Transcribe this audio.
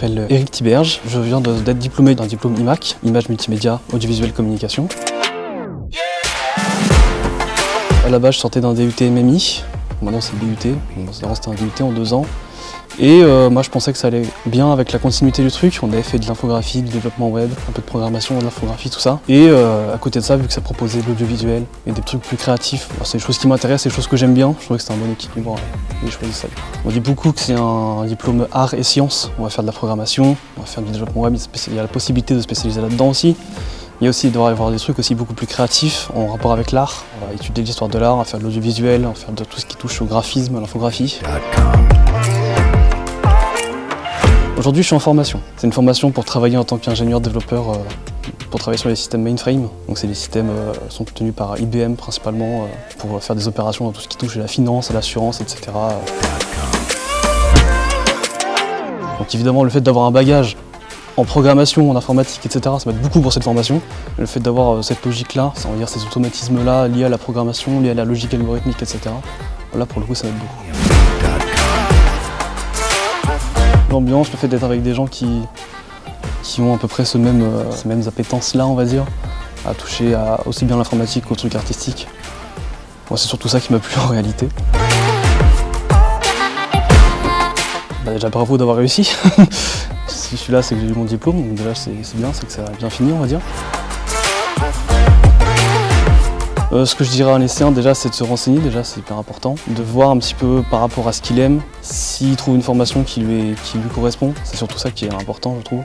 m'appelle Éric Tiberge, je viens d'être diplômé d'un diplôme IMAC, Image Multimédia Audiovisuel Communication. À la base, je sortais d'un DUT MMI, maintenant c'est le DUT, avant c'était un DUT en 2 ans. Et moi je pensais que ça allait bien avec la continuité du truc. On avait fait de l'infographie, du développement web, un peu de programmation, de l'infographie, tout ça. Et à côté de ça, vu que ça proposait de l'audiovisuel et des trucs plus créatifs, c'est des choses qui m'intéressent, c'est des choses que j'aime bien. Je trouvais que c'était un bon équilibre et j'ai choisi ça. On dit beaucoup que c'est un diplôme art et sciences. On va faire de la programmation, on va faire du développement web, il y a la possibilité de spécialiser là-dedans aussi. Il y a aussi, il doit y avoir des trucs aussi beaucoup plus créatifs en rapport avec l'art. On va étudier l'histoire de l'art, on va faire de l'audiovisuel, on va faire de tout ce qui touche au graphisme, à l'infographie. Aujourd'hui, je suis en formation. C'est une formation pour travailler en tant qu'ingénieur développeur, pour travailler sur les systèmes mainframe. Donc c'est des systèmes qui sont tenus par IBM principalement pour faire des opérations dans tout ce qui touche à la finance, à l'assurance, etc. Donc évidemment, le fait d'avoir un bagage en programmation, en informatique, etc., ça m'aide beaucoup pour cette formation. Le fait d'avoir cette logique-là, on va dire ces automatismes-là liés à la programmation, liés à la logique algorithmique, etc. Là, pour le coup, ça m'aide beaucoup. L'ambiance, le fait d'être avec des gens qui ont à peu près ces mêmes appétences-là, on va dire, à toucher à aussi bien l'informatique qu'aux trucs artistiques. Moi, c'est surtout ça qui m'a plu en réalité. Déjà, bravo d'avoir réussi. Si je suis là, c'est que j'ai eu mon diplôme, donc déjà c'est bien, c'est que ça a bien fini, on va dire. Ce que je dirais à un lycéen, déjà, c'est de se renseigner, déjà, c'est hyper important. De voir un petit peu par rapport à ce qu'il aime, s'il trouve une formation qui lui correspond. C'est surtout ça qui est important, je trouve.